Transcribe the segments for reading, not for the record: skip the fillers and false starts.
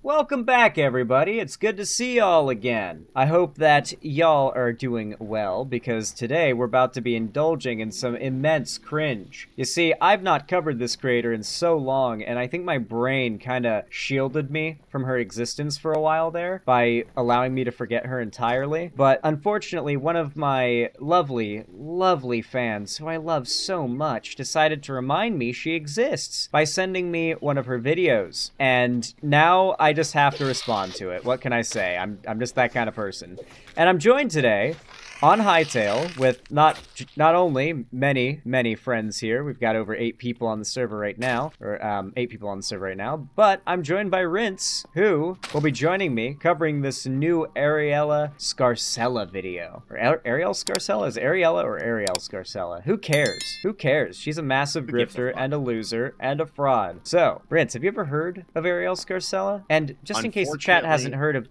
Welcome back, everybody. It's good to see y'all again. I hope that y'all are doing well, because today we're about to be indulging in some immense cringe. You see, I've not covered this creator in so long, and I think my brain kinda shielded me from her existence for a while there by allowing me to forget her entirely. But unfortunately, one of my lovely, lovely fans, who I love so much, decided to remind me she exists by sending me one of her videos. And now I just have to respond to it. What can I say? I'm just that kind of person. And I'm joined today on Hightail with not only many friends here. We've got over 8 people on the server right now, or 8 people on the server right now. But I'm joined by Rince, who will be joining me covering this new Arielle Scarcella video. Or Arielle Scarcella? Is it Ariella or Arielle Scarcella? Who cares? Who cares? She's a massive grifter and a loser and a fraud. So, Rince, have you ever heard of Arielle Scarcella? And just in case the chat hasn't heard of,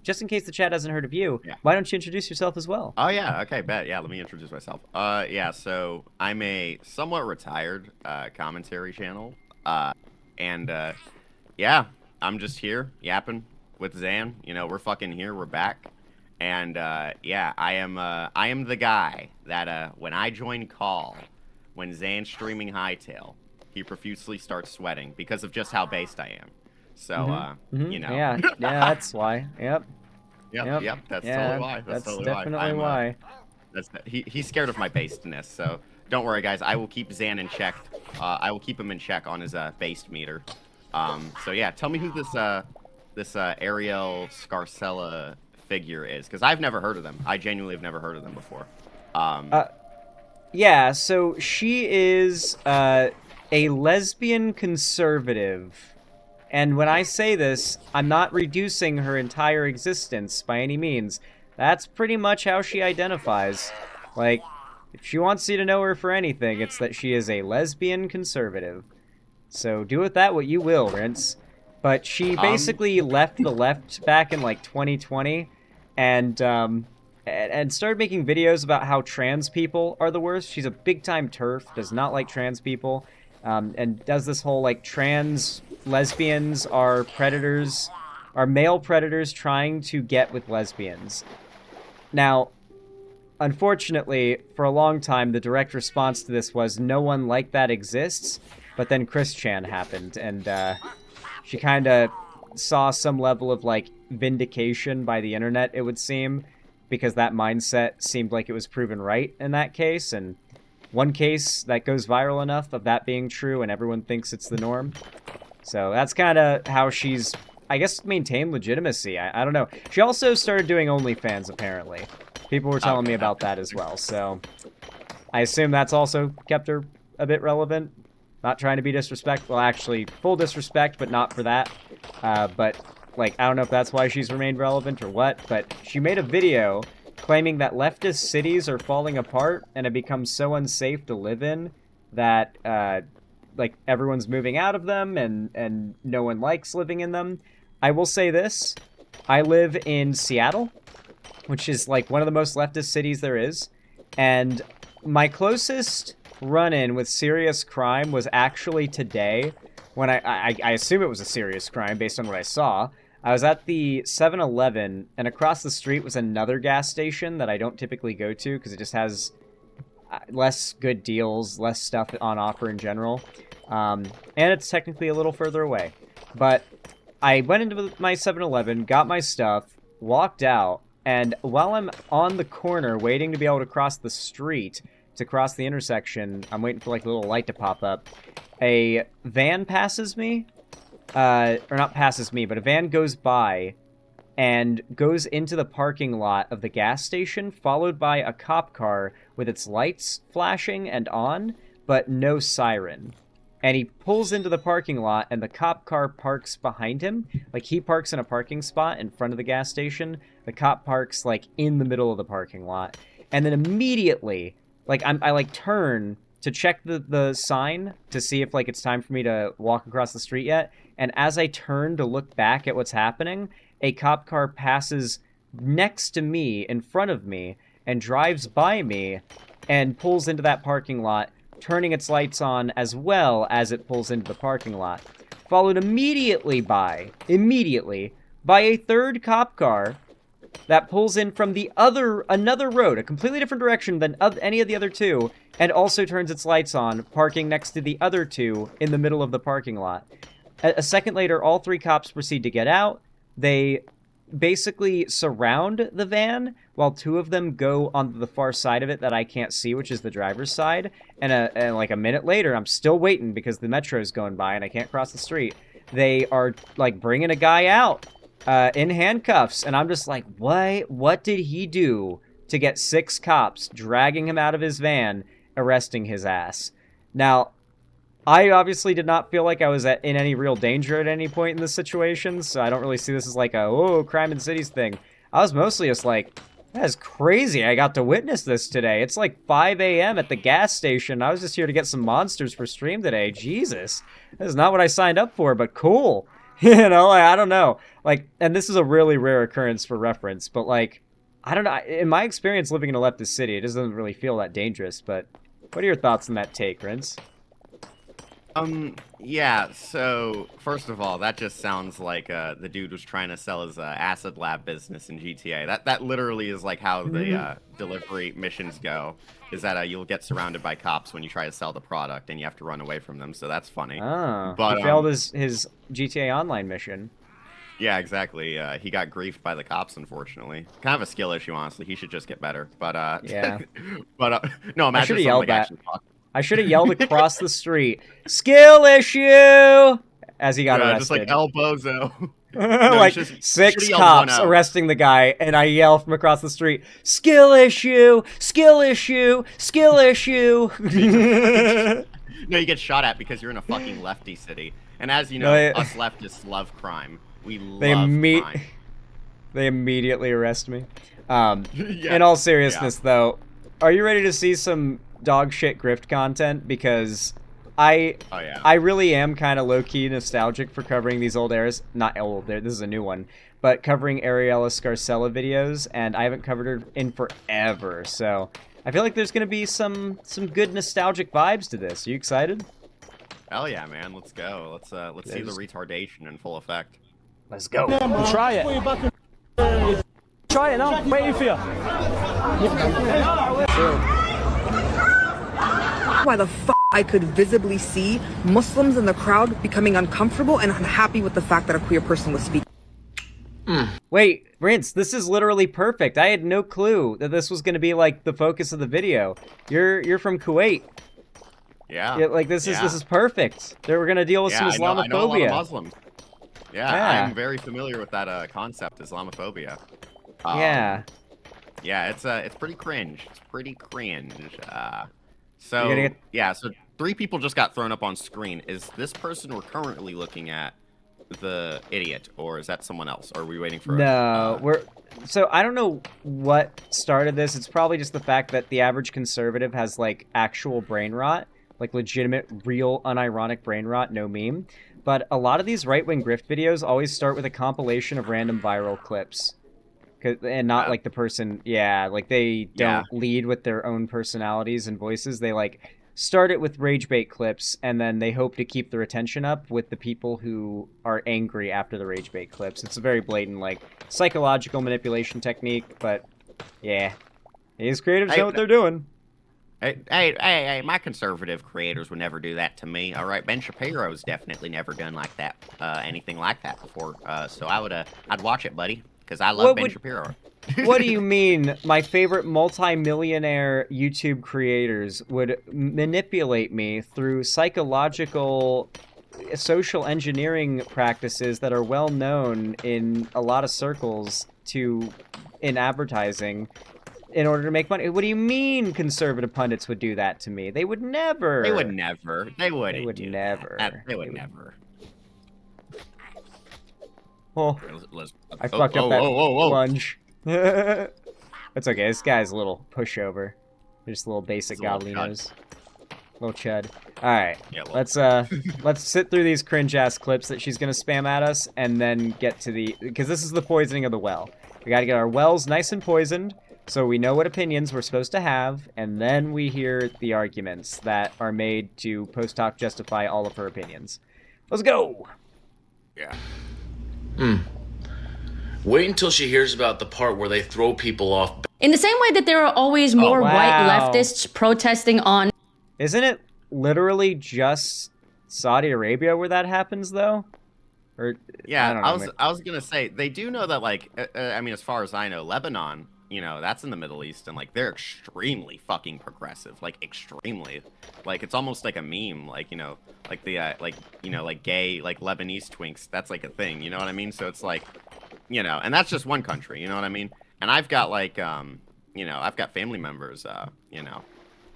you, Yeah. why don't you introduce yourself as well? Oh yeah, okay, bet. Yeah, let me introduce myself. Yeah, so I'm a somewhat retired commentary channel. Yeah, I'm just here yapping with Zan. You know, we're fucking here, we're back. And yeah, I am the guy that when I join call, when Zan's streaming Hightail, he profusely starts sweating because of just how based I am. So you know. Yeah, that's why. Yep. Yep, that's totally why. That's totally definitely why. He's scared of my basedness, so don't worry, guys. I will keep Zan in check. I will keep him in check on his based meter. So yeah, tell me who this Arielle Scarcella figure is, because I've never heard of them. I genuinely have never heard of them before. Yeah, so she is a lesbian conservative. And when I say this, I'm not reducing her entire existence by any means. That's pretty much how she identifies. Like, if she wants you to know her for anything, it's that she is a lesbian conservative. So do with that what you will, Rince. But she basically left the left back in, like, 2020, and started making videos about how trans people are the worst. She's a big-time TERF, does not like trans people, and does this whole, like, trans lesbians are predators, are male predators trying to get with lesbians. Now, unfortunately, for a long time, the direct response to this was no one like that exists, but then Chris Chan happened, and she kind of saw some level of, like, vindication by the internet, it would seem, because that mindset seemed like it was proven right in that case, and one case that goes viral enough of that being true and everyone thinks it's the norm. So that's kind of how she's, I guess, maintained legitimacy. I don't know. She also started doing OnlyFans, apparently. People were telling me about that as well, so I assume that's also kept her a bit relevant. Not trying to be disrespectful, actually, full disrespect, but not for that. But, like, I don't know if that's why she's remained relevant or what, but she made a video claiming that leftist cities are falling apart and have become so unsafe to live in that, like, everyone's moving out of them and no one likes living in them. I will say this. I live in Seattle, which is, like, one of the most leftist cities there is. And my closest run-in with serious crime was actually today, when I assume it was a serious crime based on what I saw. I was at the 7-Eleven, and across the street was another gas station that I don't typically go to because it just has less good deals, less stuff on offer in general. And it's technically a little further away. But I went into my 7-Eleven, got my stuff, walked out, and while I'm on the corner waiting to be able to cross the street, to cross the intersection, I'm waiting for, like, a little light to pop up, a van passes me, or not passes me, but a van goes by and goes into the parking lot of the gas station, followed by a cop car with its lights flashing and on, but no siren. And he pulls into the parking lot, and the cop car parks behind him. Like, he parks in a parking spot in front of the gas station. The cop parks, like, in the middle of the parking lot. And then immediately, like, I like, turn to check the sign to see if, like, it's time for me to walk across the street yet. And as I turn to look back at what's happening, a cop car passes next to me, in front of me, and drives by me and pulls into that parking lot, turning its lights on as well as it pulls into the parking lot. Followed immediately by by a third cop car that pulls in from another road, a completely different direction than any of the other two, and also turns its lights on, parking next to the other two in the middle of the parking lot. A second later, all 3 cops proceed to get out. They basically surround the van, while 2 of them go onto the far side of it that I can't see, which is the driver's side. And like a minute later, I'm still waiting because the metro's going by and I can't cross the street. They are like bringing a guy out in handcuffs, and I'm just like, what did he do to get 6 cops dragging him out of his van, arresting his ass? Now, I obviously did not feel like I was in any real danger at any point in this situation, so I don't really see this as like a, crime in cities thing. I was mostly just like, that's crazy, I got to witness this today. It's like 5 a.m. at the gas station. I was just here to get some monsters for stream today. Jesus. This is not what I signed up for, but cool. You know, I don't know. Like, and this is a really rare occurrence for reference, but like, I don't know. In my experience living in a leftist city, it doesn't really feel that dangerous, but what are your thoughts on that take, Rince? Yeah, so, first of all, that just sounds like, the dude was trying to sell his, acid lab business in GTA. That literally is, like, how the, delivery missions go, is that, you'll get surrounded by cops when you try to sell the product, and you have to run away from them, so that's funny. Oh, But, he failed his GTA Online mission. Yeah, exactly. He got griefed by the cops, unfortunately. Kind of a skill issue, honestly. He should just get better. But, yeah. But, no, imagine I someone, like, actually talking. I should have yelled across the street, skill issue, as he got arrested. Just like El Bozo. No, like 6 cops arresting the guy, and I yell from across the street, skill issue, skill issue, skill issue. No, you get shot at because you're in a fucking lefty city. And as you know, us leftists love crime. We love crime. They immediately arrest me. In all seriousness, though, are you ready to see some dog shit grift content? Because I really am kind of low-key nostalgic for covering these old eras. Not old, this is a new one. But covering Arielle Scarcella videos, and I haven't covered her in forever. So I feel like there's going to be some good nostalgic vibes to this. Are you excited? Hell yeah, man. Let's go. Let's see the retardation in full effect. Let's go. Try it. Try it now. Waiting for you. Why the f I could visibly see Muslims in the crowd becoming uncomfortable and unhappy with the fact that a queer person was speaking. Wait, Rince, this is literally perfect. I had no clue that this was going to be like the focus of the video. You're from Kuwait. Yeah. Like this is perfect. They were going to deal with some Islamophobia. I know a lot of Muslims. Yeah, I'm very familiar with that concept, Islamophobia. Yeah. Yeah, it's pretty cringe. It's pretty cringe. So 3 people just got thrown up on screen. Is this person we're currently looking at the idiot, or is that someone else? Or are we waiting for? No, so I don't know what started this. It's probably just the fact that the average conservative has like actual brain rot, like legitimate, real, unironic brain rot, no meme. But a lot of these right-wing grift videos always start with a compilation of random viral clips. And not like the person, like they don't lead with their own personalities and voices. They like start it with rage bait clips, and then they hope to keep the retention up with the people who are angry after the rage bait clips. It's a very blatant like psychological manipulation technique, but yeah, these creators know what they're doing. Hey, my conservative creators would never do that to me. All right, Ben Shapiro's definitely never done like that, anything like that before. So I'd watch it, buddy, because I love Ben Shapiro. What do you mean my favorite multi-millionaire YouTube creators would manipulate me through psychological social engineering practices that are well known in a lot of circles in advertising in order to make money? What do you mean conservative pundits would do that to me? They would never. They would never. They would never. They would never. Oh, I fucked up that plunge. That's okay. This guy's a little pushover. Just a little basic godliness. Little chud. All right. Yeah, let's sit through these cringe ass clips that she's gonna spam at us, and then get to because this is the poisoning of the well. We gotta get our wells nice and poisoned, so we know what opinions we're supposed to have, and then we hear the arguments that are made to post hoc justify all of her opinions. Let's go. Yeah. Wait until she hears about the part where they throw people off. In the same way that there are always more white wow. leftists protesting on... Isn't it literally just Saudi Arabia where that happens, though? Or Yeah, I don't know. I was gonna say they do know that, like, I mean, as far as I know, Lebanon, you know, that's in the Middle East, and like they're extremely fucking progressive, like extremely, like it's almost like a meme, like, you know, like the like, you know, like gay like Lebanese twinks, that's like a thing, you know what I mean? So it's like, you know, and that's just one country, you know what I mean? And I've got like you know, I've got family members, you know,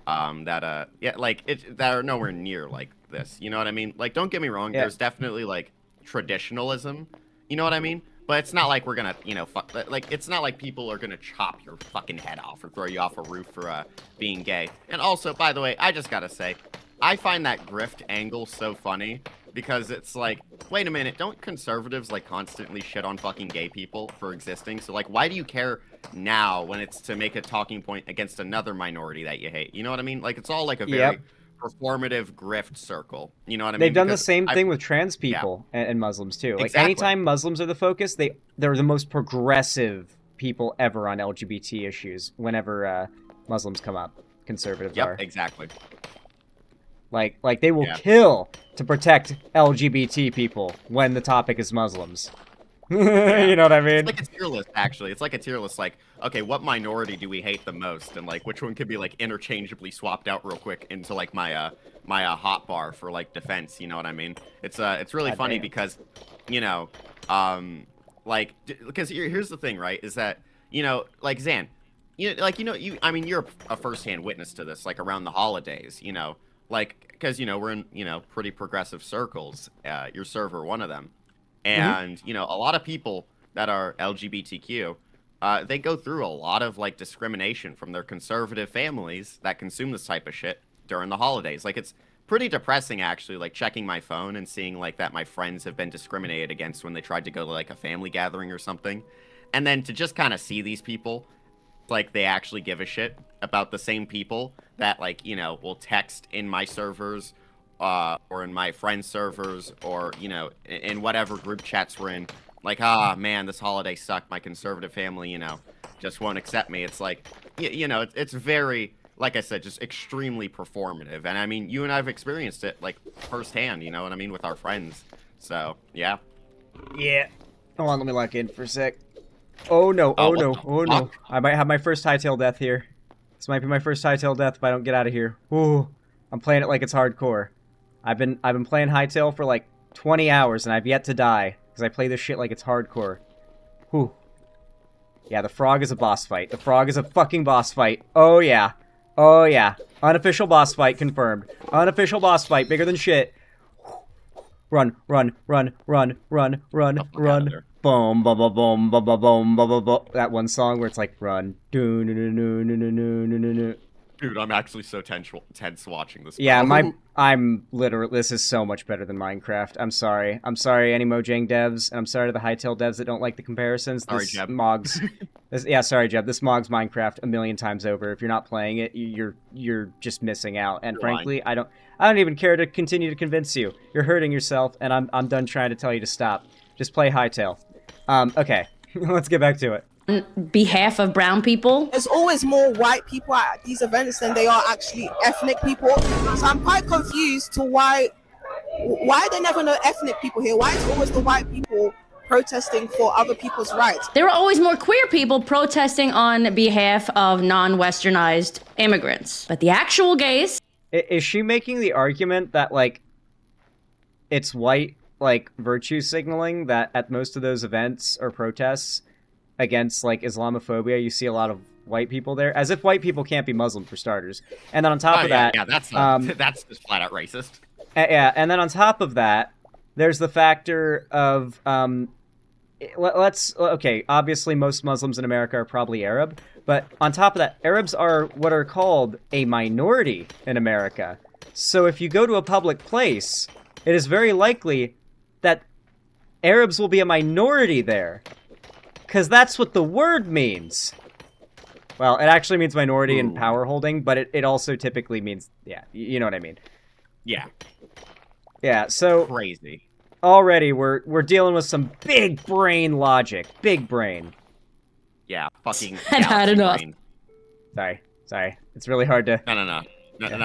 that yeah, like that are nowhere near like this, you know what I mean? Like, don't get me wrong, Yeah. there's definitely like traditionalism, you know what I mean? But it's not like we're gonna, you know, like, it's not like people are gonna chop your fucking head off or throw you off a roof for being gay. And also, by the way, I just gotta say, I find that grift angle so funny because it's like, wait a minute, don't conservatives like constantly shit on fucking gay people for existing? So like, why do you care now when it's to make a talking point against another minority that you hate? You know what I mean? Like, it's all like a very performative grift circle. You know what I mean? They've done the Because same thing with trans people and Muslims too. Like Exactly. anytime Muslims are the focus, they're the most progressive people ever on LGBT issues. Whenever Muslims come up, conservatives are. Exactly. Like they will kill to protect LGBT people when the topic is Muslims. You know what I mean? It's like a tier list, actually. It's like a tier list, like, okay, what minority do we hate the most? And, like, which one could be, like, interchangeably swapped out real quick into, like, my hot bar for, like, defense, you know what I mean? It's really funny because, you know, like, because here's the thing, right, is that, you know, like, Zan, you know, like, you know, I mean, you're a first-hand witness to this, like, around the holidays, you know, like, because, you know, we're in, you know, pretty progressive circles, your server, one of them. And, you know, a lot of people that are LGBTQ, they go through a lot of, like, discrimination from their conservative families that consume this type of shit during the holidays. Like, it's pretty depressing, actually, like, checking my phone and seeing, like, that my friends have been discriminated against when they tried to go to, like, a family gathering or something. And then to just kind of see these people, like, they actually give a shit about the same people that, like, you know, will text in my servers, or in my friends' servers, or, you know, in whatever group chats we're in, like, ah, man, this holiday sucked, my conservative family, you know, just won't accept me. It's like, you know, it's very, like I said, just extremely performative. And I mean, you and I have experienced it, like, firsthand, you know what I mean, with our friends. So, yeah. Yeah. Hold on, let me lock in for a sec. Oh no, oh no, oh no. I might have my first hightail death here. This might be my first hightail death if I don't get out of here. Ooh, I'm playing it like it's hardcore. I've been playing hightail for like 20 hours and I've yet to die because I play this shit like it's hardcore. Whew. Yeah, the frog is a boss fight. The frog is a fucking boss fight. Oh yeah. Oh yeah. Unofficial boss fight confirmed. Unofficial boss fight, bigger than shit. Run, run, run, run, run, run, run. Boom, boom, boom, boom, boom, boom, boom, boom, boom. That one song where it's like run. Do no no no no no no no no. Dude, I'm actually so tense watching this. Yeah, I'm literally, this is so much better than Minecraft. I'm sorry. I'm sorry, any Mojang devs, and I'm sorry to the Hytale devs that don't like the comparisons. Sorry, this Jeb. Mogs, yeah, sorry, Jeb. This Mogs Minecraft a million times over. If you're not playing it, you're just missing out. And frankly, I don't even care to continue to convince you. You're hurting yourself, and I'm done trying to tell you to stop. Just play Hytale. Okay, let's get back to it. Behalf of brown people. There's always more white people at these events than they are actually ethnic people. So I'm quite confused to why are there never no ethnic people here? Why is it always the white people protesting for other people's rights? There are always more queer people protesting on behalf of non-westernized immigrants. But the actual gays... Is she making the argument that, like, it's white, like, virtue signaling that at most of those events or protests against, like, Islamophobia, you see a lot of white people there, as if white people can't be Muslim, for starters. And then on top of that... Yeah, that's just flat out racist. Yeah, and then on top of that, there's the factor of, okay, obviously most Muslims in America are probably Arab, but on top of that, Arabs are what are called a minority in America. So if you go to a public place, it is very likely that Arabs will be a minority there. Because that's what the word means. Well, it actually means minority and power holding, but it also typically means, yeah, you know what I mean. Yeah. Yeah, so... Crazy. already we're dealing with some big brain logic. Big brain. Yeah, fucking I've had galaxy enough. brain. Sorry. It's really hard to... No.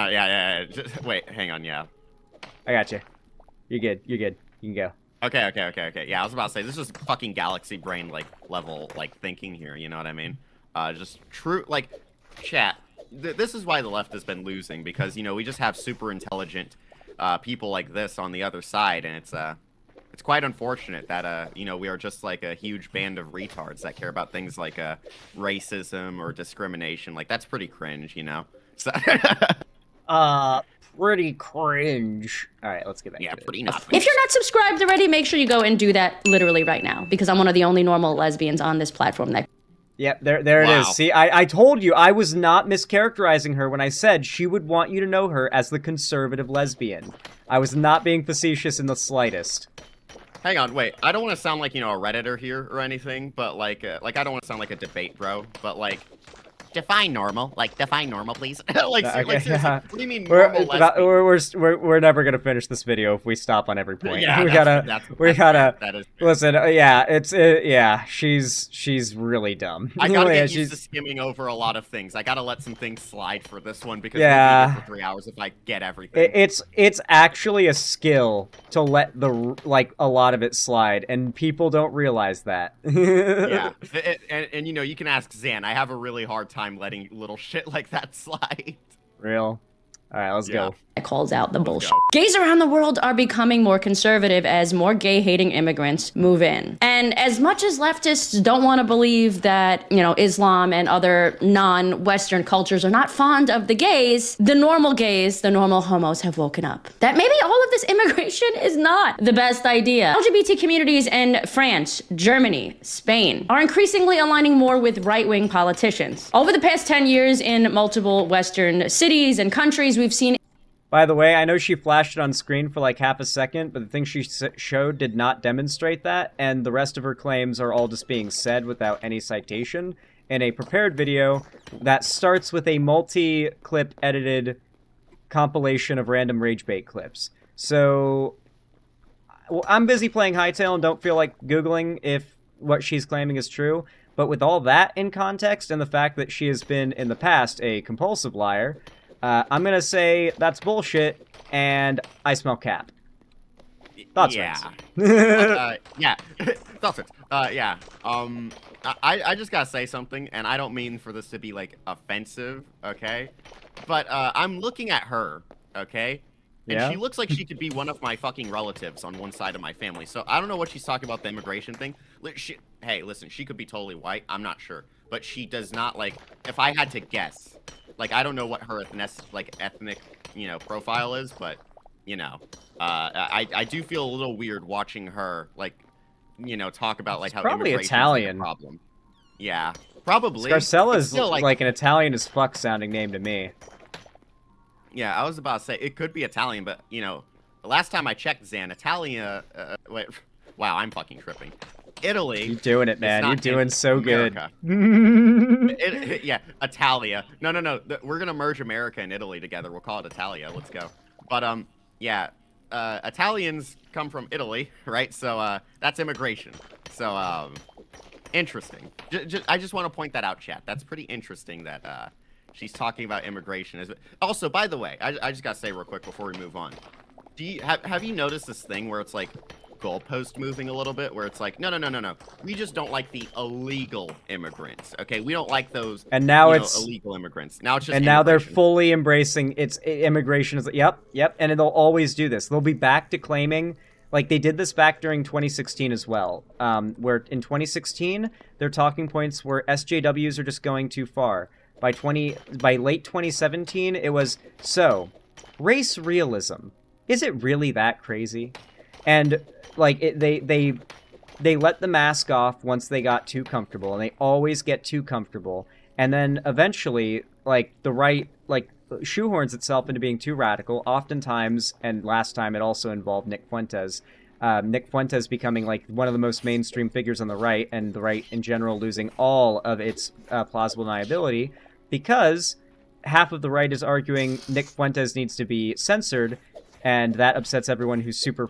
Yeah. Just, wait, hang on, yeah. I got you. You're good. You can go. Okay. Yeah, I was about to say, this is fucking galaxy brain, like, level, like, thinking here, you know what I mean? Just true, like, chat. This is why the left has been losing, because, you know, we just have super intelligent people like this on the other side, and it's quite unfortunate that, you know, we are just like a huge band of retards that care about things like racism or discrimination. Like, that's pretty cringe, you know? So Pretty cringe. All right, let's get back to it. pretty not. If you're not subscribed already, make sure you go and do that literally right now, because I'm one of the only normal lesbians on this platform that... Yep, there it is. See, I told you, I was not mischaracterizing her when I said she would want you to know her as the conservative lesbian. I was not being facetious in the slightest. Hang on, wait. I don't want to sound like, you know, a Redditor here or anything, but like I don't want to sound like a debate bro, but like, define normal. Like, define normal, please. like, Okay, seriously, yeah. what do you mean normal lesbian? We're never gonna finish this video if we stop on every point. Yeah, we gotta. that is Listen, yeah, she's really dumb. I gotta Yeah, get used to skimming over a lot of things. I gotta let some things slide for this one because Yeah. we'll be here for 3 hours if I get everything. It's actually a skill to let a lot of it slide, and people don't realize that. Yeah, and you know, you can ask Zan. I have a really hard time letting little shit like that slide. Real. All right, let's go. calls out the bullshit. go. Gays around the world are becoming more conservative as more gay-hating immigrants move in. And as much as leftists don't want to believe that, you know, Islam and other non-Western cultures are not fond of the gays, the normal homos have woken up. That maybe all of this immigration is not the best idea. LGBT communities in France, Germany, Spain are increasingly aligning more with right-wing politicians. Over the past 10 years in multiple Western cities and countries, we've seen... By the way, I know she flashed it on screen for like half a second, but the thing she showed did not demonstrate that, and the rest of her claims are all just being said without any citation in a prepared video that starts with a multi-clip edited compilation of random rage bait clips. So, well, I'm busy playing Hightail and don't feel like Googling if what she's claiming is true, but with all that in context and the fact that she has been, in the past, a compulsive liar, I'm gonna say that's bullshit, and I smell cap. Thoughts, yeah. friends? Yeah. Thoughts, friends. Yeah. I just gotta say something, and I don't mean for this to be, like, offensive, okay? But, I'm looking at her, okay? And Yeah? she looks like she could be one of my fucking relatives on one side of my family. So I don't know what she's talking about, the immigration thing. Hey, listen, she could be totally white. I'm not sure. But she does not, like, if I had to guess, like, I don't know what her ethnic, you know, profile is, but, you know, I do feel a little weird watching her, like, you know, talk about, like, how probably immigration Italian. is a problem. Yeah, probably. Scarcella is still, like an Italian as fuck sounding name to me. Yeah, I was about to say, it could be Italian, but, you know, the last time I checked, Zan, Italia, wait, wow, I'm fucking tripping. Italy. You're doing it, man. You're doing so America. good. Yeah, Italia. No. We're gonna merge America and Italy together. We'll call it Italia. Let's go. But yeah, Italians come from Italy, right? So that's immigration. So interesting. I just want to point that out, chat. That's pretty interesting that she's talking about immigration. Also, by the way, I just gotta say real quick before we move on. Have you noticed this thing where it's like goalpost moving a little bit, where it's like, no. We just don't like the illegal immigrants, okay? We don't like those. And now it's illegal immigrants. Now it's just. And now they're fully embracing its immigration. Is yep, and they'll always do this. They'll be back to claiming, like they did this back during 2016 as well, where in 2016 their talking points were SJWs are just going too far. By late 2017, it was race realism. Is it really that crazy? And like they let the mask off once they got too comfortable, and they always get too comfortable. And then eventually, like the right shoehorns itself into being too radical. Oftentimes, and last time it also involved Nick Fuentes. Nick Fuentes becoming like one of the most mainstream figures on the right, and the right in general losing all of its plausible deniability because half of the right is arguing Nick Fuentes needs to be censored. And that upsets everyone who's super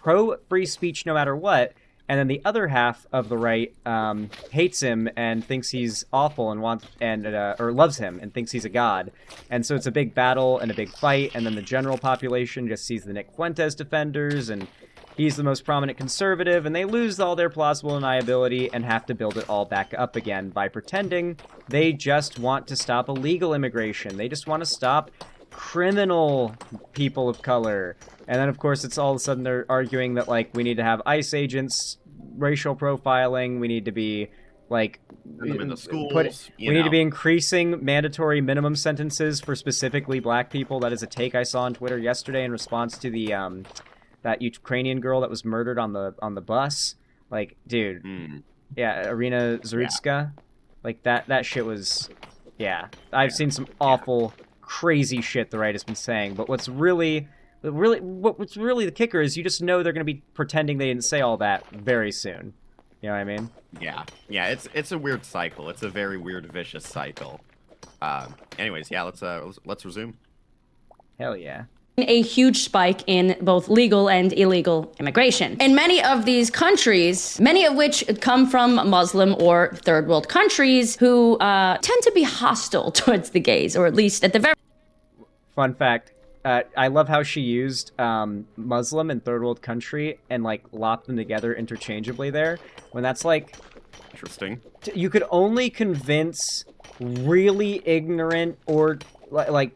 pro free speech no matter what, and then the other half of the right hates him and thinks he's awful and wants or loves him and thinks he's a god. And so it's a big battle and a big fight, and then the general population just sees the Nick Fuentes defenders, and he's the most prominent conservative, and they lose all their plausible deniability and have to build it all back up again by pretending they just want to stop illegal immigration. They just want to stop criminal people of color. And then, of course, it's all of a sudden they're arguing that, like, we need to have ICE agents, racial profiling, we need to be, like... Put them in the schools, we need to be increasing mandatory minimum sentences for specifically black people. That is a take I saw on Twitter yesterday in response to the, that Ukrainian girl that was murdered on the bus. Like, dude, yeah, Irina Zarutska. Yeah. Like, that shit was... Yeah, I've seen some awful... crazy shit the right has been saying, but what's really the kicker is you just know they're going to be pretending they didn't say all that very soon. You know what I mean? Yeah, it's a weird cycle. It's a very weird, vicious cycle. Anyways, yeah, let's resume. Hell yeah. A huge spike in both legal and illegal immigration. In many of these countries, many of which come from Muslim or third world countries who tend to be hostile towards the gays, or at least at the very... Fun fact, I love how she used Muslim and third world country and, like, lopped them together interchangeably there, when that's, like... Interesting. You could only convince really ignorant or... like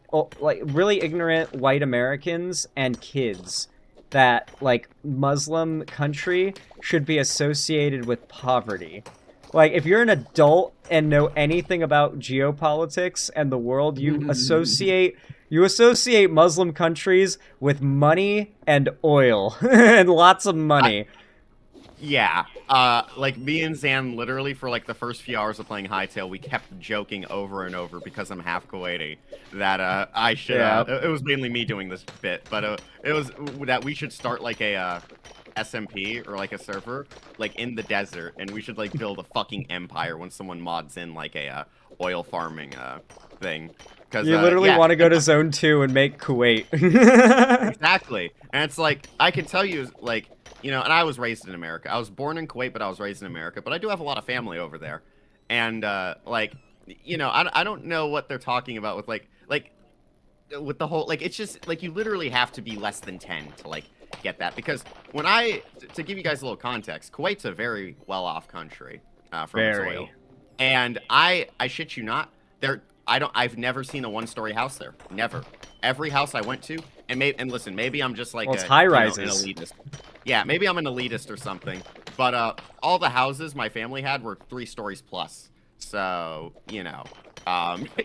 really ignorant white Americans and kids that, like, Muslim country should be associated with poverty. Like, if you're an adult and know anything about geopolitics and the world, you associate Muslim countries with money and oil and lots of money. Yeah, like, me and Zan, literally, for, like, the first few hours of playing Hightail, we kept joking over and over, because I'm half Kuwaiti, that, I should, it was mainly me doing this bit, but, it was that we should start, like, a, SMP, or, like, a server, like, in the desert, and we should, like, build a fucking empire when someone mods in, like, a, oil farming, thing. You literally want to go to Zone 2 and make Kuwait. Exactly, and it's, like, I can tell you, like, you know, and I was raised in America. I was born in Kuwait, but I was raised in America. But I do have a lot of family over there. And, like, you know, I don't know what they're talking about with, like, with the whole, like, it's just, like, you literally have to be less than 10 to, like, get that. Because when to give you guys a little context, Kuwait's a very well-off country from its oil. And I shit you not, I've never seen a one-story house there. Never. Every house I went to, and listen, maybe I'm just like it's high-rises. An elitist. Yeah, maybe I'm an elitist or something. But all the houses my family had were 3 stories plus. So, you know,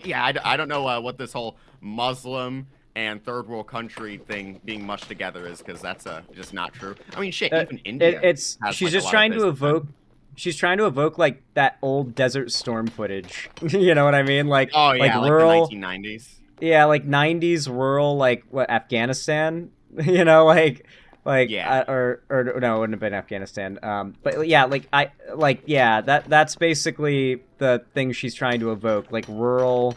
yeah, I don't know what this whole Muslim and third world country thing being mushed together is, because that's just not true. I mean, shit, even India. She's just trying to evoke. She's trying to evoke, like, that old Desert Storm footage. You know what I mean? Like, oh yeah, like rural, the 1990s. Yeah, like 90s rural, like, what, Afghanistan? You know, like yeah, or no, it wouldn't have been Afghanistan. But yeah, that's basically the thing she's trying to evoke, like rural,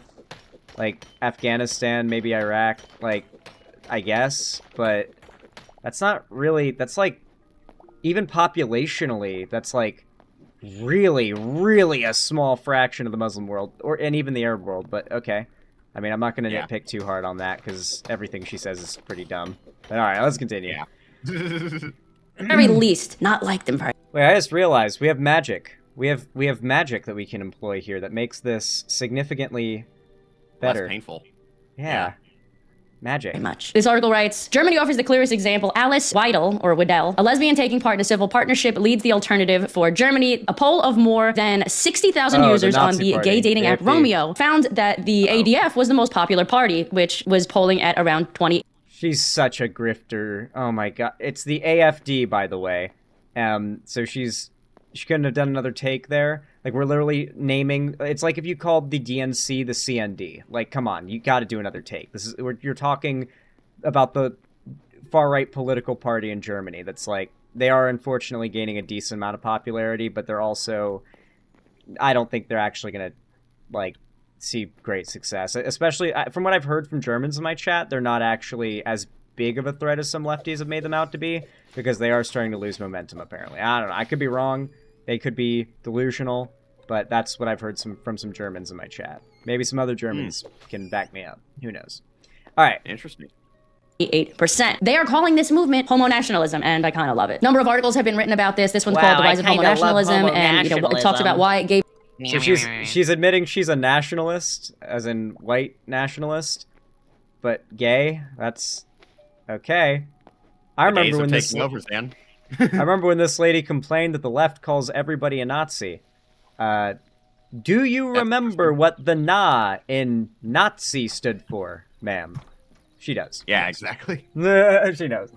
like Afghanistan, maybe Iraq, like, I guess, but that's not really. That's like, even populationally, that's like really, really a small fraction of the Muslim world, and even the Arab world. But okay. I mean, I'm not going to nitpick too hard on that, because everything she says is pretty dumb. But all right, let's continue. Yeah. Very least, not like them. Wait, I just realized we have magic. We have magic that we can employ here that makes this significantly better. Less painful. Yeah. Magic. Very much. This article writes, Germany offers the clearest example. Alice Weidel, a lesbian taking part in a civil partnership, leads the alternative for Germany. A poll of more than 60,000 users on the gay dating app Romeo found that the ADF was the most popular party, which was polling at around 20. She's such a grifter. Oh my god. It's the AFD, by the way. So she couldn't have done another take there. Like, we're literally naming... It's like if you called the DNC the CND. Like, come on, you got to do another take. You're talking about the far-right political party in Germany. That's like, they are unfortunately gaining a decent amount of popularity, but they're also... I don't think they're actually going to, like, see great success. Especially, from what I've heard from Germans in my chat, they're not actually as big of a threat as some lefties have made them out to be, because they are starting to lose momentum, apparently. I don't know. I could be wrong. They could be delusional, but that's what I've heard from some Germans in my chat. Maybe some other Germans can back me up. Who knows? All right. Interesting. 8%. They are calling this movement homo nationalism, and I kind of love it. A number of articles have been written about this. This one's called The Rise of Homo Nationalism, and it talks about why it gave... So she's admitting she's a nationalist, as in white nationalist, but gay. That's okay. I remember when this. Over, Zan. I remember when this lady complained that the left calls everybody a Nazi. Do you remember what the "na" in Nazi stood for, ma'am? She does. Yeah, exactly. She knows.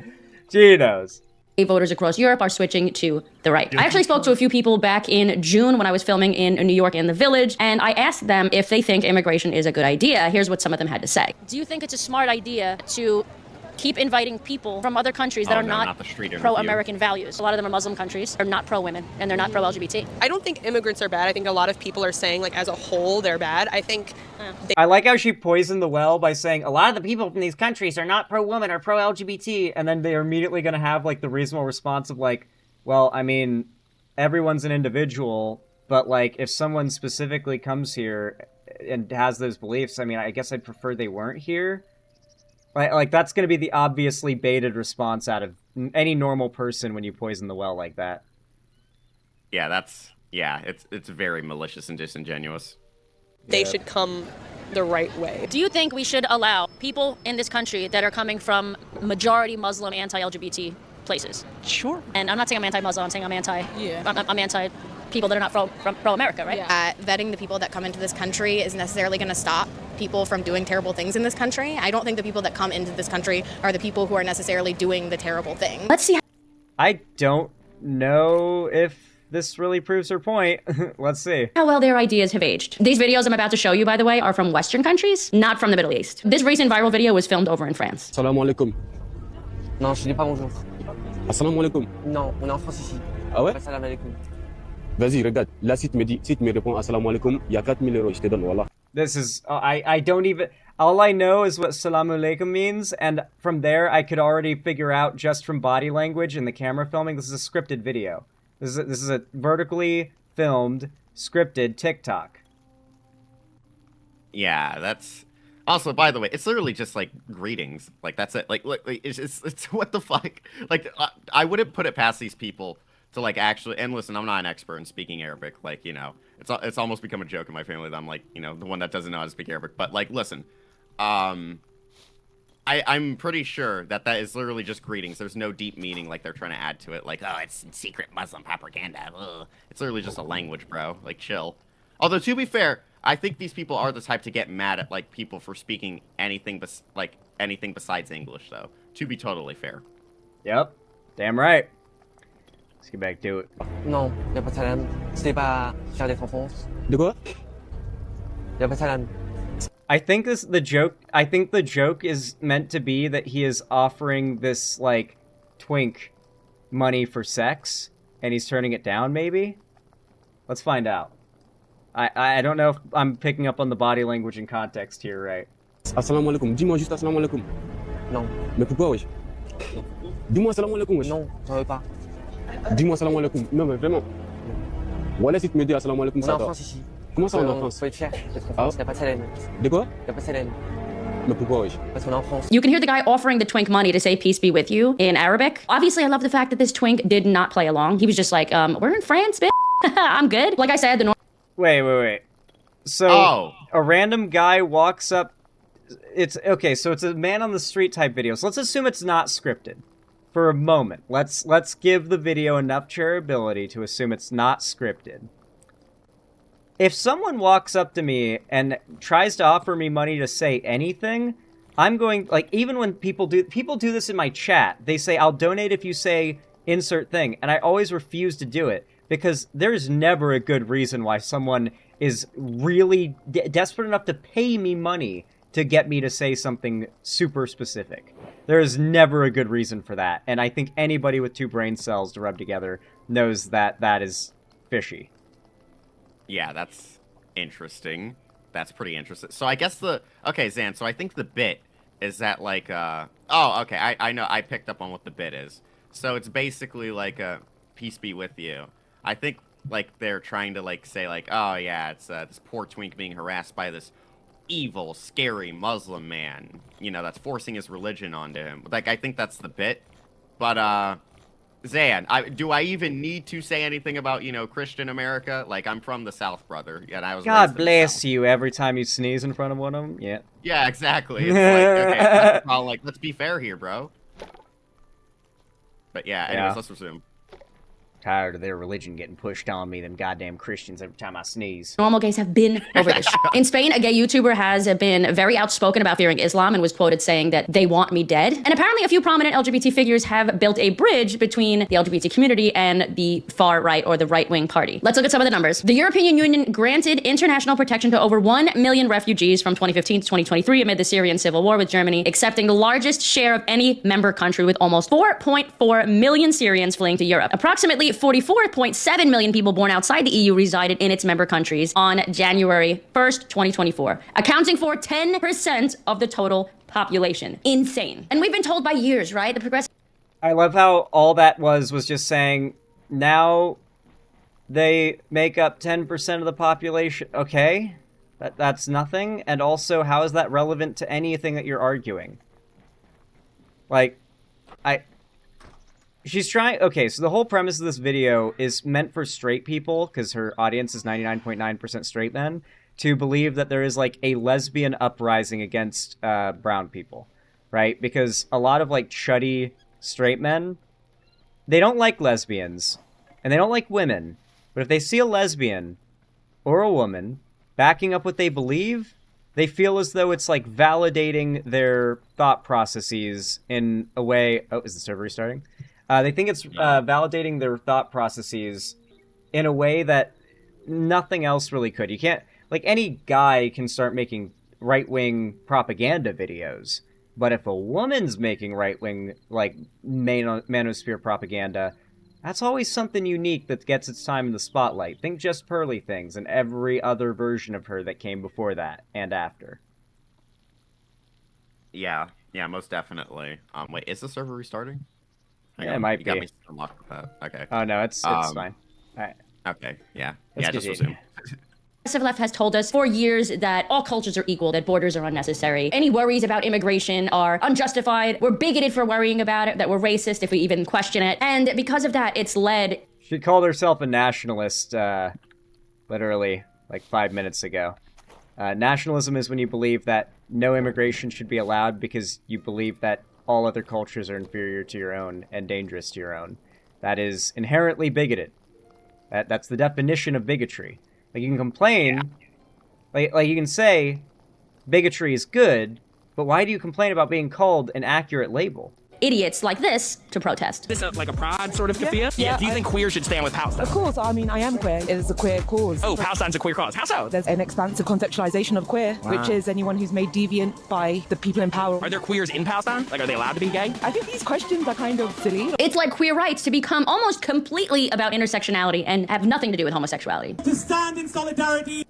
She knows. Voters across Europe are switching to the right. I actually spoke to a few people back in June when I was filming in New York in the Village, and I asked them if they think immigration is a good idea. Here's what some of them had to say. Do you think it's a smart idea to keep inviting people from other countries that are not pro-American values? A lot of them are Muslim countries. They're not pro-women, and they're not pro-LGBT. I don't think immigrants are bad. I think a lot of people are saying, like, as a whole, they're bad. I think... I like how she poisoned the well by saying, a lot of the people from these countries are not pro-women or pro-LGBT, and then they're immediately going to have, like, the reasonable response of, like, well, I mean, everyone's an individual, but, like, if someone specifically comes here and has those beliefs, I mean, I guess I'd prefer they weren't here. Like that's going to be the obviously baited response out of any normal person when you poison the well like that. Yeah, it's very malicious and disingenuous. They should come the right way. Do you think we should allow people in this country that are coming from majority Muslim, anti-LGBT places? Sure. And I'm not saying I'm anti-Muslim, I'm saying I'm anti... Yeah. I'm anti people that are not pro-America, right? Yeah. Vetting the people that come into this country is necessarily going to stop people from doing terrible things in this country. I don't think the people that come into this country are the people who are necessarily doing the terrible thing. Let's see. I don't know if this really proves her point. Let's see. How well their ideas have aged. These videos I'm about to show you, by the way, are from Western countries, not from the Middle East. This recent viral video was filmed over in France. Salam alaikum. Non, je dis pas bonjour. Assalamu alaikum. Non, on est en France ici. Ah ouais? Salam alaikum. Vas-y, regarde. Là, si tu me réponds assalamu alaikum, il y a 4000 euros, je te donne, voilà. This is, I don't even, all I know is what salamu alaikum means, and from there I could already figure out just from body language and the camera filming, this is a scripted video. This is a vertically filmed, scripted TikTok. Yeah, that's... Also, by the way, it's literally just, like, greetings. Like, that's it. Like it's what the fuck? Like, I wouldn't put it past these people to, like, actually... And listen, I'm not an expert in speaking Arabic. Like, you know, it's almost become a joke in my family that I'm, like, you know, the one that doesn't know how to speak Arabic. But, like, listen, I'm pretty sure that is literally just greetings. There's no deep meaning like they're trying to add to it. Like, oh, it's secret Muslim propaganda. Ugh. It's literally just a language, bro. Like, chill. Although, to be fair, I think these people are the type to get mad at, like, people for speaking anything besides English, though. To be totally fair. Yep. Damn right. Let's get back to it. Non, y a pas de salam. C'est pas cher d'être en France. De quoi? Y a pas de salam. I think the joke is meant to be that he is offering this, like, twink money for sex, and he's turning it down, maybe? Let's find out. I don't know if I'm picking up on the body language and context here, right? Assalamu alaikum. Dis-moi juste assalamu alaikum. Non. Mais pourquoi, wesh? Dis-moi assalamu alaikum, wesh. Non, j'en veux pas. Dis-moi assalamu alaikum. Non, mais vraiment. Voilà, si tu me dis assalamu alaikum, On est ça en va. France ici. Comment ça, on est en France? Faut être fier d'être en France. Y a pas de salam. De quoi? Y a pas de salam. Mais pourquoi, wesh? Parce qu'on est en France. You can hear the guy offering the twink money to say peace be with you in Arabic. Obviously, I love the fact that this twink did not play along. He was just like, we're in France, bitch. I'm good. Like I said, the Wait. So, a random guy walks up... It's a man on the street type video. So let's assume it's not scripted. For a moment. Let's give the video enough charitability to assume it's not scripted. If someone walks up to me and tries to offer me money to say anything, I'm going... Like, even when people do this in my chat. They say, I'll donate if you say insert thing. And I always refuse to do it. Because there's never a good reason why someone is really desperate enough to pay me money to get me to say something super specific. There is never a good reason for that. And I think anybody with two brain cells to rub together knows that that is fishy. Yeah, that's interesting. That's pretty interesting. So I guess okay, Zan, so I think the bit is that like oh, okay, I know, I picked up on what the bit is. So it's basically like a peace be with you. I think like they're trying to like say like, oh yeah, it's this poor twink being harassed by this evil, scary Muslim man, you know, that's forcing his religion onto him. Like, I think that's the bit. But Zan, do I even need to say anything about, you know, Christian America? Like, I'm from the South, brother. Yeah, and I was God raised in the bless South. you every time you sneeze in front of one of them. Yeah. Yeah, exactly. It's like, okay, that's the problem. Like, let's be fair here, bro. But yeah, anyways, Yeah. let's resume. Tired of their religion getting pushed on me, them goddamn Christians, every time I sneeze. Normal gays have been over this. In Spain, a gay YouTuber has been very outspoken about fearing Islam and was quoted saying that they want me dead. And apparently a few prominent LGBT figures have built a bridge between the LGBT community and the far right or the right-wing party. Let's look at some of the numbers. The European Union granted international protection to over 1 million refugees from 2015 to 2023 amid the Syrian civil war, with Germany accepting the largest share of any member country, with almost 4.4 million Syrians fleeing to Europe. Approximately 44.7 million people born outside the EU resided in its member countries on January 1st, 2024, accounting for 10% of the total population. Insane. And we've been told by years, right? The progressive... I love how all that was just saying, now they make up 10% of the population. Okay, that's nothing. And also, how is that relevant to anything that you're arguing? Like, she's trying... Okay, so the whole premise of this video is meant for straight people, because her audience is 99.9% straight men, to believe that there is, like, a lesbian uprising against brown people, right? Because a lot of, like, chuddy straight men, they don't like lesbians, and they don't like women, but if they see a lesbian or a woman backing up what they believe, they feel as though it's, like, validating their thought processes in a way... Oh, is the server restarting? They think it's validating their thought processes in a way that nothing else really could. You can't... Like, any guy can start making right-wing propaganda videos, but if a woman's making right-wing, like, manosphere propaganda, that's always something unique that gets its time in the spotlight. Think Just Pearly Things and every other version of her that came before that and after. Yeah, most definitely. Wait, is the server restarting? Yeah, it might be. You got me unlocked with that. Okay. Oh, no, it's fine. All right. Okay, yeah. Let's just continue. resume. Progressive left has told us for years that all cultures are equal, that borders are unnecessary. Any worries about immigration are unjustified. We're bigoted for worrying about it, that we're racist if we even question it. And because of that, it's led... She called herself a nationalist, literally, like 5 minutes ago. Nationalism is when you believe that no immigration should be allowed because you believe that all other cultures are inferior to your own and dangerous to your own. That is inherently bigoted. That's the definition of bigotry. Like, you can complain, like you can say bigotry is good, but why do you complain about being called an accurate label? Idiots like this to protest. This is like a pride sort of kafir? Yeah. Do you think queer should stand with Palestine? Of course, I mean, I am queer. It is a queer cause. Oh, Palestine's a queer cause. How so? There's an expansive contextualization of queer, which is anyone who's made deviant by the people in power. Are there queers in Palestine? Like, are they allowed to be gay? I think these questions are kind of silly. It's like queer rights to become almost completely about intersectionality and have nothing to do with homosexuality. To stand in solidarity.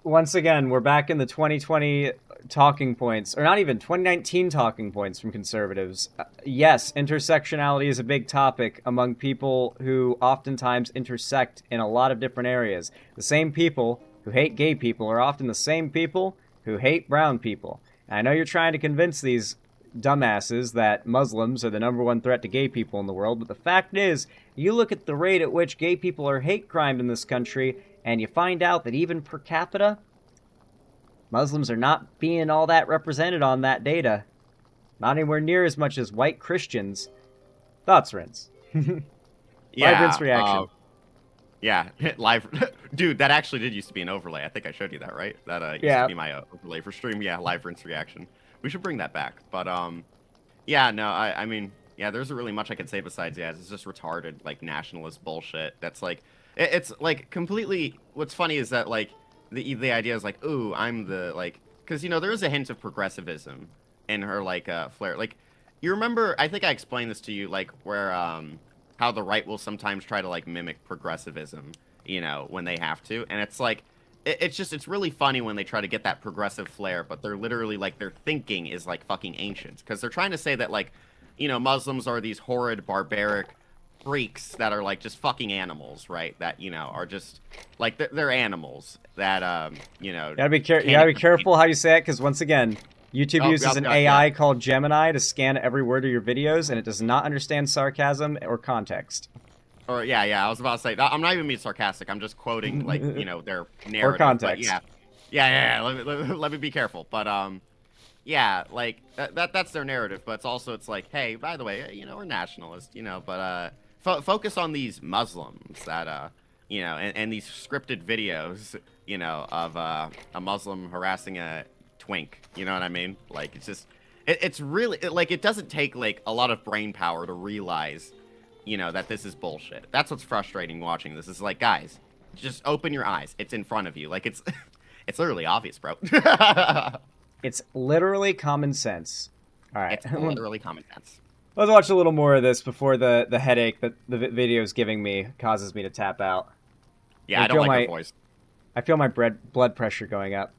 Once again, we're back in the 2020 talking points, or not even 2019 talking points from conservatives. Yes, intersectionality is a big topic among people who oftentimes intersect in a lot of different areas. The same people who hate gay people are often the same people who hate brown people. And I know you're trying to convince these dumbasses that Muslims are the #1 threat to gay people in the world, but the fact is, you look at the rate at which gay people are hate crimed in this country, and you find out that even per capita, Muslims are not being all that represented on that data. Not anywhere near as much as white Christians. Thoughts, Rince? Yeah, Rince reaction. Yeah, live. Dude, that actually did used to be an overlay. I think I showed you that, right? That used to be my overlay for stream. Yeah, live Rince reaction. We should bring that back. But, yeah, no, I mean, yeah, there isn't really much I can say besides, yeah, it's just retarded, like, nationalist bullshit. That's, like, it's, like, completely, what's funny is that, like, the idea is, like, ooh, I'm the, like, because, you know, there is a hint of progressivism in her, like, flair. Like, you remember, I think I explained this to you, like, where, how the right will sometimes try to, like, mimic progressivism, you know, when they have to. And it's, like, it's really funny when they try to get that progressive flair, but they're literally like their thinking is like fucking ancient because they're trying to say that like, Muslims are these horrid, barbaric freaks that are like just fucking animals, right? That are just like they're animals that You gotta be careful how you say it because once again, YouTube uses an AI called Gemini to scan every word of your videos, and it does not understand sarcasm or context. Or I was about to say I'm not even being sarcastic. I'm just quoting like their narrative. Or context. But yeah. Let me be careful. But like that's their narrative. But it's like, hey, by the way, we're nationalist. But focus on these Muslims that and these scripted videos of a Muslim harassing a twink. You know what I mean? Like it's just it's really like it doesn't take like a lot of brain power to realize. That this is bullshit. That's what's frustrating watching this. Is like, guys, just open your eyes. It's in front of you. Like, it's literally obvious, bro. It's literally common sense. All right. It's literally common sense. Let's watch a little more of this before the headache that the video is giving me causes me to tap out. Yeah, I don't like her voice. I feel my blood pressure going up.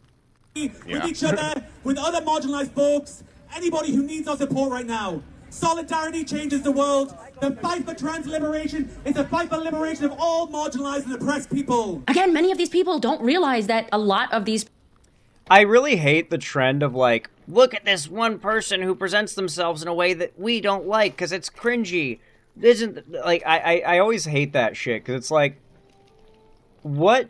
With each other, with other marginalized folks, anybody who needs our support right now. Solidarity changes the world. The fight for trans liberation is a fight for liberation of all marginalized and oppressed people. Again, many of these people don't realize that a lot of these... I really hate the trend of like, look at this one person who presents themselves in a way that we don't like because it's cringy. Isn't like I always hate that shit because it's like, what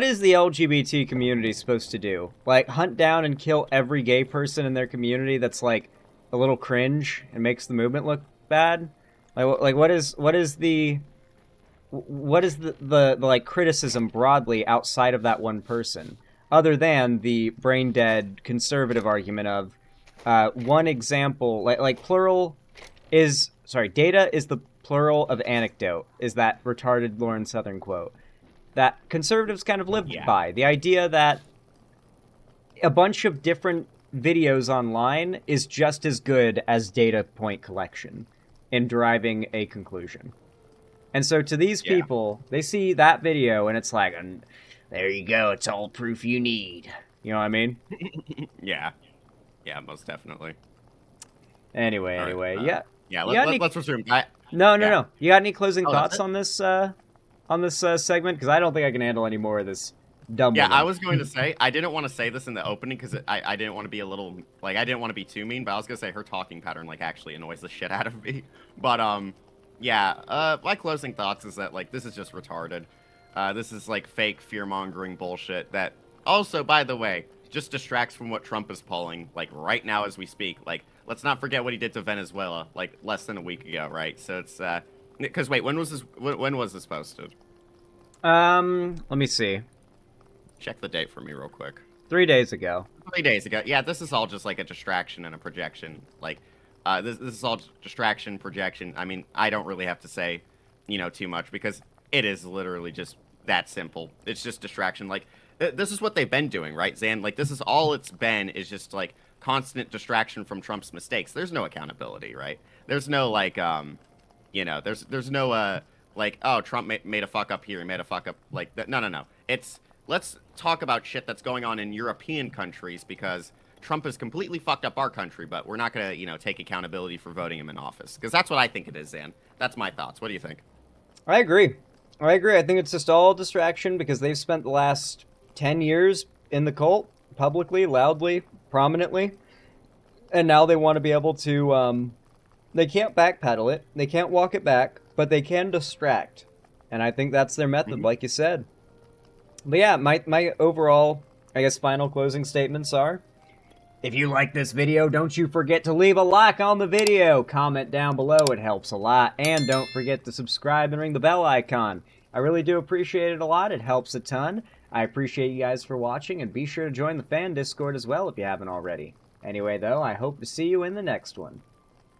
is the LGBT community supposed to do? Like hunt down and kill every gay person in their community that's like a little cringe and makes the movement look bad? Like what is the like criticism broadly outside of that one person, other than the brain dead conservative argument of one example like plural is data is the plural of anecdote is that retarded Lauren Southern quote that conservatives kind of lived by, the idea that a bunch of different videos online is just as good as data point collection in deriving a conclusion. And so to these people, they see that video and it's like, there you go, it's all proof you need. You know what I mean? Yeah, most definitely. Anyway, let's resume. No. You got any closing thoughts on this segment? Because I don't think I can handle any more of this. Yeah, I was going to say, I didn't want to say this in the opening because I didn't want to be a little, like, I didn't want to be too mean, but I was going to say her talking pattern, like, actually annoys the shit out of me. But, my closing thoughts is that, like, this is just retarded. This is, like, fake fear-mongering bullshit that also, by the way, just distracts from what Trump is pulling, like, right now as we speak. Like, let's not forget what he did to Venezuela, like, less than a week ago, right? So it's, because, wait, when was this posted? Let me see. Check the date for me real quick. 3 days ago. 3 days ago. Yeah, this is all just like a distraction and a projection. Like, this is all distraction, projection. I mean, I don't really have to say, too much because it is literally just that simple. It's just distraction. Like, this is what they've been doing, right, Zan? Like, this is all it's been is just, like, constant distraction from Trump's mistakes. There's no accountability, right? There's no, like, there's no, like, oh, Trump made a fuck up here. He made a fuck up. Like, no. It's... Let's talk about shit that's going on in European countries because Trump has completely fucked up our country, but we're not going to, take accountability for voting him in office. Because that's what I think it is, Zan. That's my thoughts. What do you think? I agree. I think it's just all distraction because they've spent the last 10 years in the cult, publicly, loudly, prominently. And now they want to be able to, they can't backpedal it. They can't walk it back, but they can distract. And I think that's their method, like you said. But yeah, my overall, I guess, final closing statements are, if you like this video, don't you forget to leave a like on the video, comment down below, it helps a lot, and don't forget to subscribe and ring the bell icon. I really do appreciate it a lot, it helps a ton. I appreciate you guys for watching, and be sure to join the fan Discord as well if you haven't already. Anyway though, I hope to see you in the next one.